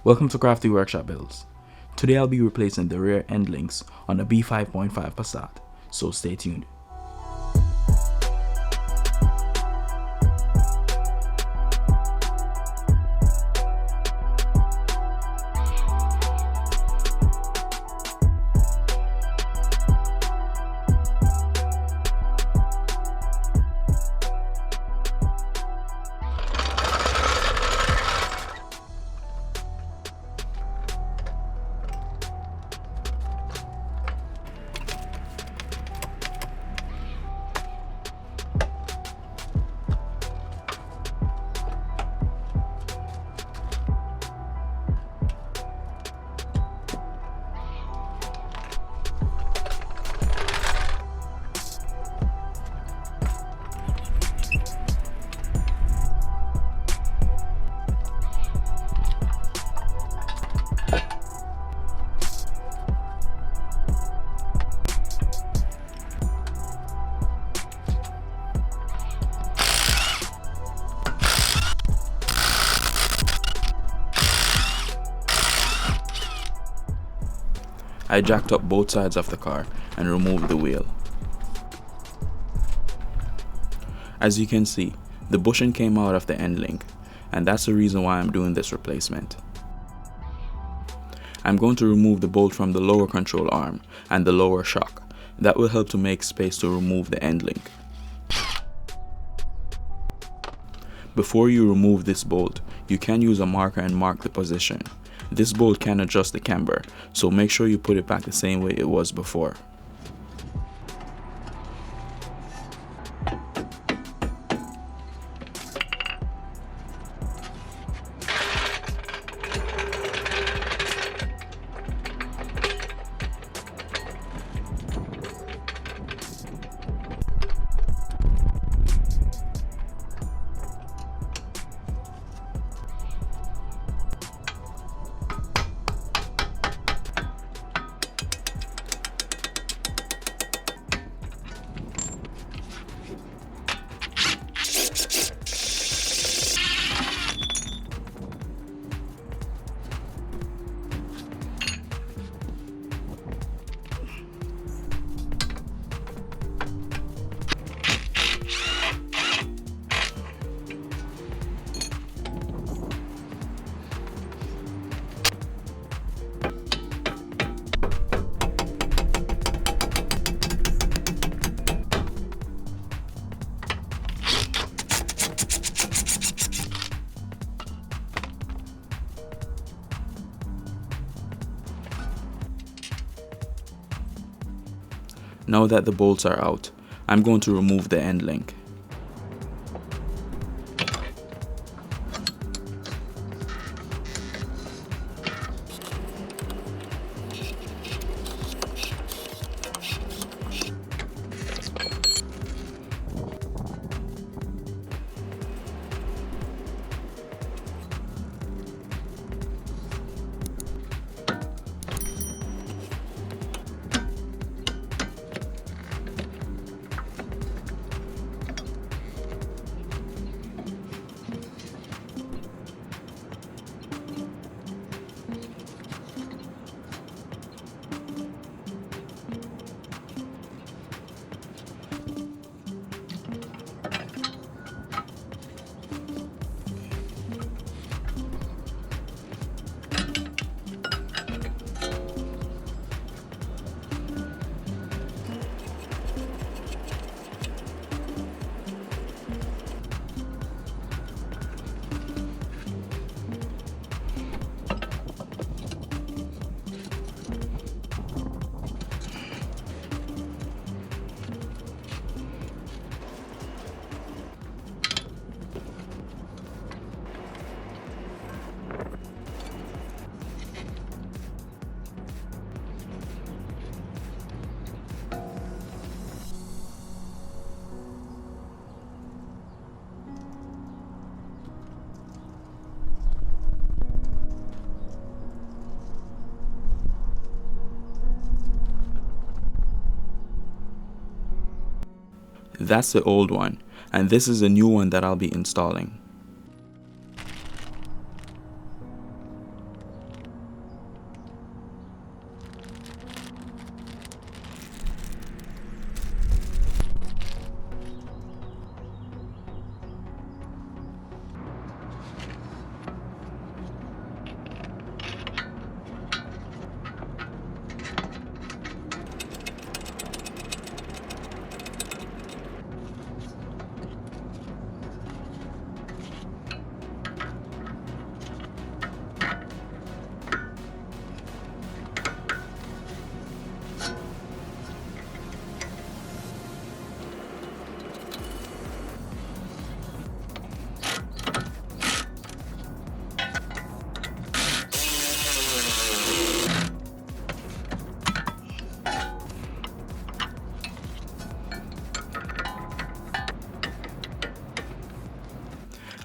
Welcome to Crafty Workshop Builds. Today I'll be replacing the rear end links on a B5.5 Passat, so stay tuned. I jacked up both sides of the car and removed the wheel. As you can see, the bushing came out of the end link, and that's the reason why I'm doing this replacement. I'm going to remove the bolt from the lower control arm and the lower shock. That will help to make space to remove the end link. Before you remove this bolt, you can use a marker and mark the position. This bolt can adjust the camber, so make sure you put it back the same way it was before. Now that the bolts are out, I'm going to remove the end link. That's the old one, and this is a new one that I'll be installing.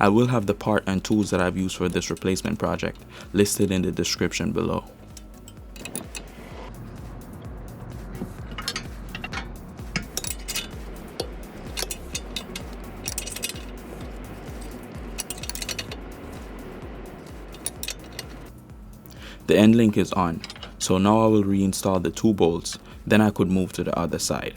I will have the part and tools that I've used for this replacement project listed in the description below. The end link is on, so now I will reinstall the 2 bolts, then I could move to the other side.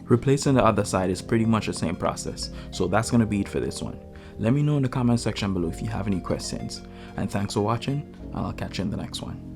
Replacing the other side is pretty much the same process, so that's going to be it for this one. Let me know in the comment section below if you have any questions, and thanks for watching, and I'll catch you in the next one.